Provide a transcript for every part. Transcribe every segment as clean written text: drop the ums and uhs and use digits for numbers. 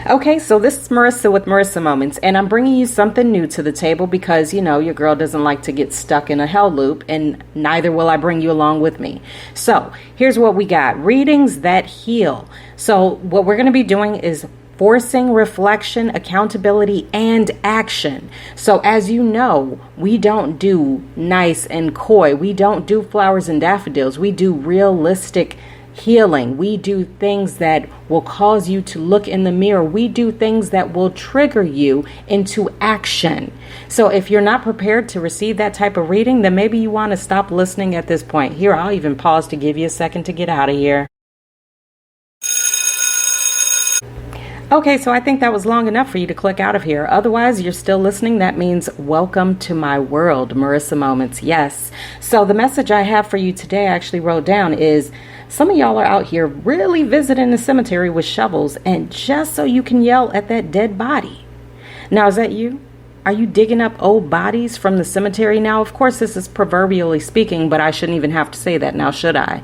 Okay, so this is Marissa with Marissa Moments, and I'm bringing you something new to the table because, your girl doesn't like to get stuck in a hell loop, and neither will I bring you along with me. So here's what we got. Readings that heal. So what we're going to be doing is forcing reflection, accountability, and action. So as you know, we don't do nice and coy. We don't do flowers and daffodils. We do realistic healing. We do things that will cause you to look in the mirror. We do things that will trigger you into action. So if you're not prepared to receive that type of reading, then maybe you want to stop listening at this point. Here, I'll even pause to give you a second to get out of here. Okay, so I think that was long enough for you to click out of here. Otherwise, you're still listening. That means welcome to my world, Marissa Moments. Yes. So the message I have for you today, I actually wrote down, is some of y'all are out here really visiting the cemetery with shovels and just so you can yell at that dead body. Now, is that you? Are you digging up old bodies from the cemetery? Now, of course, this is proverbially speaking, but I shouldn't even have to say that now, should I?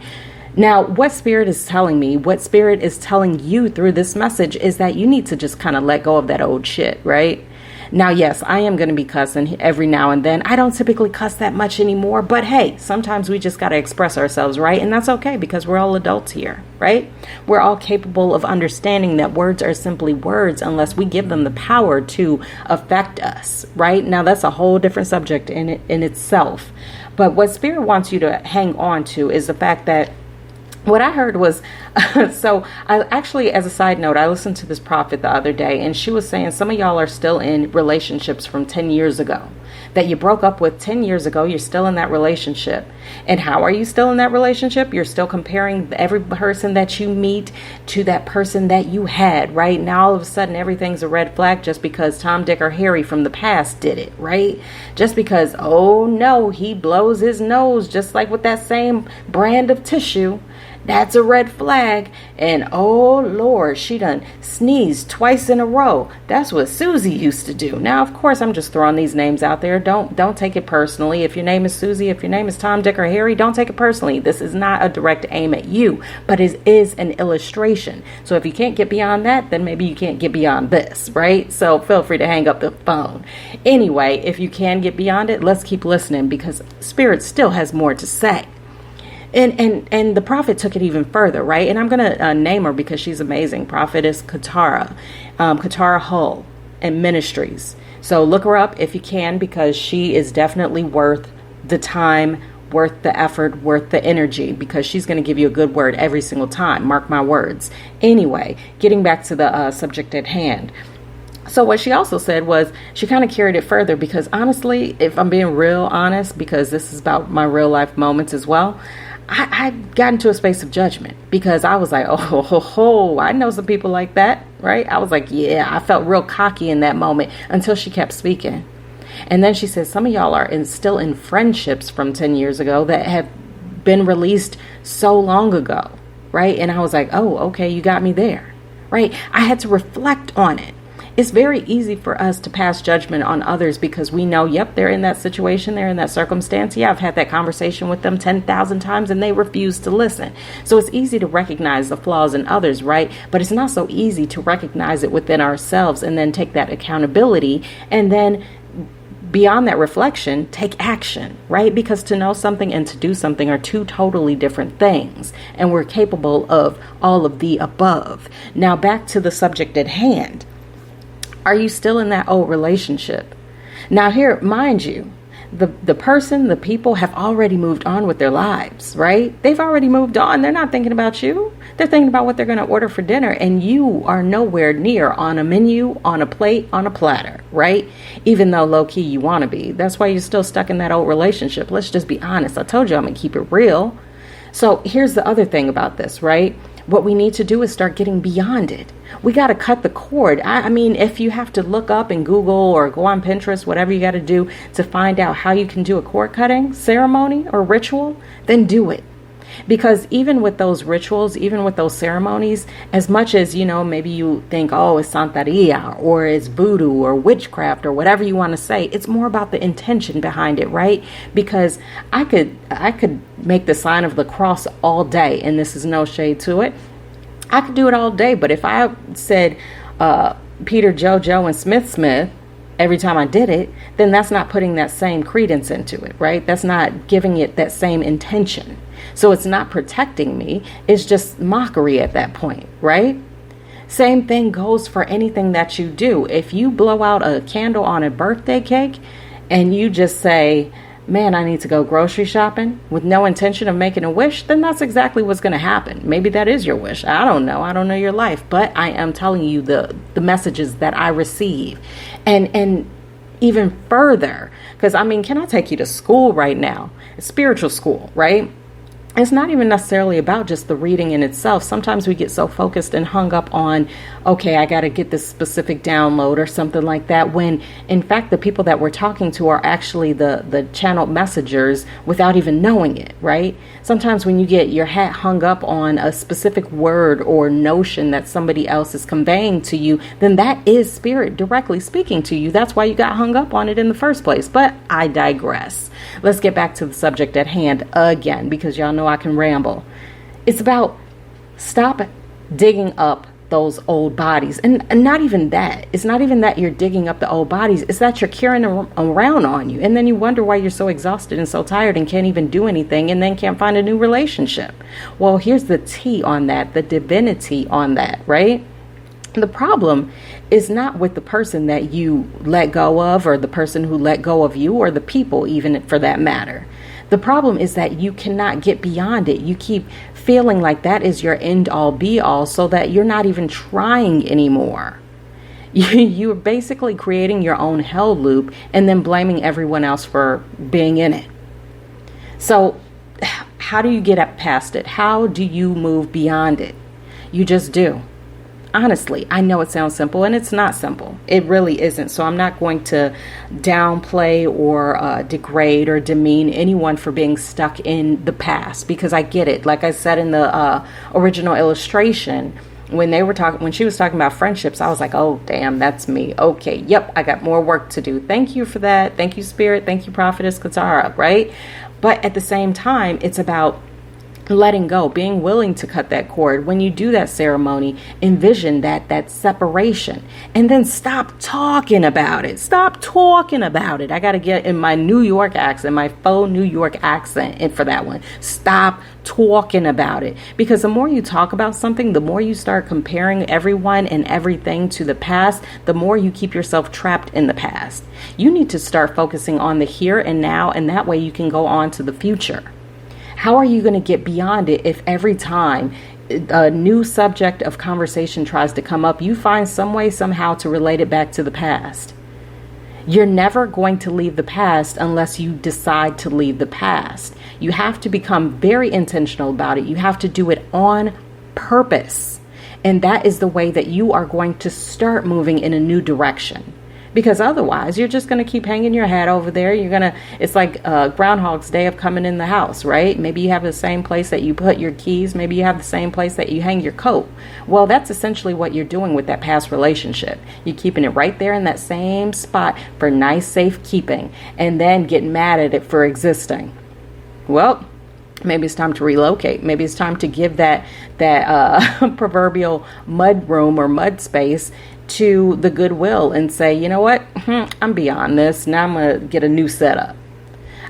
Now, what Spirit is telling me, what Spirit is telling you through this message is that you need to just kind of let go of that old shit, right? Now, yes, I am going to be cussing every now and then. I don't typically cuss that much anymore, but hey, sometimes we just got to express ourselves, right? And that's okay because we're all adults here, right? We're all capable of understanding that words are simply words unless we give them the power to affect us, right? Now, that's a whole different subject in itself. But what Spirit wants you to hang on to is the fact that what I heard was, so I actually, as a side note, I listened to this prophet the other day, and she was saying some of y'all are still in relationships from 10 years ago that you broke up with 10 years ago. You're still in that relationship. And how are you still in that relationship? You're still comparing every person that you meet to that person that you had, right? Now, all of a sudden, everything's a red flag just because Tom, Dick, or Harry from the past did it, right? Just because, oh no, he blows his nose just like with that same brand of tissue. That's a red flag. And oh Lord, she done sneezed twice in a row. That's what Susie used to do. Now, of course, I'm just throwing these names out there. Don't take it personally. If your name is Susie, if your name is Tom, Dick, or Harry, don't take it personally. This is not a direct aim at you, but it is an illustration. So if you can't get beyond that, then maybe you can't get beyond this, right? So feel free to hang up the phone. Anyway, if you can get beyond it, let's keep listening because Spirit still has more to say. And the prophet took it even further, right? And I'm going to name her because she's amazing. Prophetess Katara, Katara Hull and Ministries. So look her up if you can because she is definitely worth the time, worth the effort, worth the energy because she's going to give you a good word every single time. Mark my words. Anyway, getting back to the subject at hand. So what she also said was she kind of carried it further because honestly, if I'm being real honest, because this is about my real life moments as well, I got into a space of judgment because I was like, I know some people like that, right? I was like, yeah, I felt real cocky in that moment until she kept speaking. And then she said, some of y'all are still in friendships from 10 years ago that have been released so long ago, right? And I was like, oh, okay, you got me there, right? I had to reflect on it. It's very easy for us to pass judgment on others because we know, yep, they're in that situation, they're in that circumstance. Yeah, I've had that conversation with them 10,000 times and they refuse to listen. So it's easy to recognize the flaws in others, right? But it's not so easy to recognize it within ourselves and then take that accountability and then beyond that reflection, take action, right? Because to know something and to do something are two totally different things. And we're capable of all of the above. Now back to the subject at hand. Are you still in that old relationship? Now here, mind you, the person, the people have already moved on with their lives, right? They've already moved on. They're not thinking about you. They're thinking about what they're going to order for dinner. And you are nowhere near on a menu, on a plate, on a platter, right? Even though low key you want to be. That's why you're still stuck in that old relationship. Let's just be honest. I told you I'm going to keep it real. So here's the other thing about this, right? What we need to do is start getting beyond it. We got to cut the cord. I mean, if you have to look up in Google or go on Pinterest, whatever you got to do to find out how you can do a cord cutting ceremony or ritual, then do it. Because even with those rituals, even with those ceremonies, as much as, maybe you think, oh, it's Santeria or it's voodoo or witchcraft or whatever you want to say, it's more about the intention behind it, right? Because I could make the sign of the cross all day, and this is no shade to it. I could do it all day, but if I said, Peter, Joe, and Smith every time I did it, then that's not putting that same credence into it, right? That's not giving it that same intention. So it's not protecting me. It's just mockery at that point, right? Same thing goes for anything that you do. If you blow out a candle on a birthday cake and you just say, man, I need to go grocery shopping with no intention of making a wish, then that's exactly what's going to happen. Maybe that is your wish. I don't know. I don't know your life, but I am telling you the messages that I receive. And even further, because I mean, can I take you to school right now? Spiritual school, right? It's not even necessarily about just the reading in itself. Sometimes we get so focused and hung up on, okay, I got to get this specific download or something like that, when in fact the people that we're talking to are actually the channeled messengers without even knowing it, right? Sometimes when you get your hat hung up on a specific word or notion that somebody else is conveying to you, then that is spirit directly speaking to you. That's why you got hung up on it in the first place. But I digress. Let's get back to the subject at hand again, because y'all know I can ramble. It's about stop digging up those old bodies. And not even that. It's not even that you're digging up the old bodies. It's that you're carrying them around on you. And then you wonder why you're so exhausted and so tired and can't even do anything and then can't find a new relationship. Well, here's the tea on that, the divinity on that, right? The problem is not with the person that you let go of or the person who let go of you or the people, even for that matter. The problem is that you cannot get beyond it. You keep feeling like that is your end all be all, so that you're not even trying anymore. You're basically creating your own hell loop and then blaming everyone else for being in it. So how do you get past it? How do you move beyond it? You just do. Honestly, I know it sounds simple, and it's not simple. It really isn't. So I'm not going to downplay or degrade or demean anyone for being stuck in the past, because I get it. Like I said in the original illustration, when she was talking about friendships, I was like, oh, damn, that's me. Okay, yep, I got more work to do. Thank you for that. Thank you, Spirit. Thank you, Prophetess Katara, right? But at the same time, it's about letting go, being willing to cut that cord. When you do that ceremony, envision that separation, and then stop talking about it. Stop talking about it. I got to get in my New York accent, my faux New York accent, and for that one, stop talking about it. Because the more you talk about something, the more you start comparing everyone and everything to the past, the more you keep yourself trapped in the past. You need to start focusing on the here and now, and that way you can go on to the future. How are you going to get beyond it if every time a new subject of conversation tries to come up, you find some way, somehow to relate it back to the past? You're never going to leave the past unless you decide to leave the past. You have to become very intentional about it. You have to do it on purpose. And that is the way that you are going to start moving in a new direction. Because otherwise, you're just going to keep hanging your hat over there. It's like Groundhog's Day of coming in the house, right? Maybe you have the same place that you put your keys. Maybe you have the same place that you hang your coat. Well, that's essentially what you're doing with that past relationship. You're keeping it right there in that same spot for nice, safe keeping, and then getting mad at it for existing. Well, maybe it's time to relocate. Maybe it's time to give that proverbial mud room or mud space to the Goodwill and say, you know what, I'm beyond this. Now I'm going to get a new setup.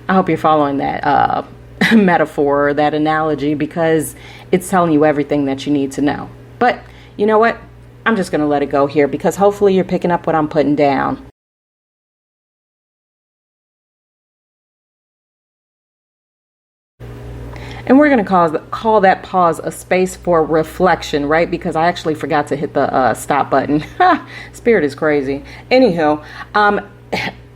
I hope you're following that metaphor or that analogy, because it's telling you everything that you need to know. But you know what? I'm just going to let it go here, because hopefully you're picking up what I'm putting down. And we're going to call that pause a space for reflection, right? Because I actually forgot to hit the stop button. Spirit is crazy. Anywho,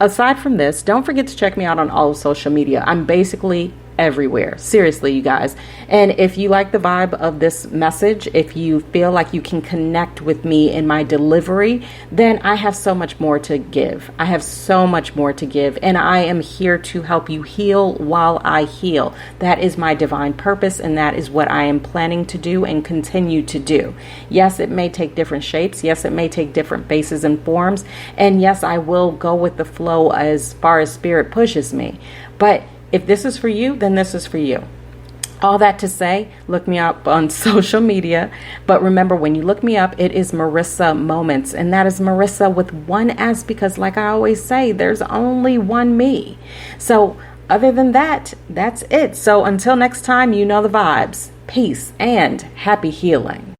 aside from this, don't forget to check me out on all of social media. I'm basically everywhere. Seriously, you guys. And if you like the vibe of this message, if you feel like you can connect with me in my delivery, then I have so much more to give. I have so much more to give. And I am here to help you heal while I heal. That is my divine purpose. And that is what I am planning to do and continue to do. Yes, it may take different shapes. Yes, it may take different faces and forms. And yes, I will go with the flow as far as spirit pushes me. But if this is for you, then this is for you. All that to say, look me up on social media. But remember, when you look me up, it is Marissa Moments. And that is Marissa with one S, because like I always say, there's only one me. So other than that, that's it. So until next time, you know the vibes. Peace and happy healing.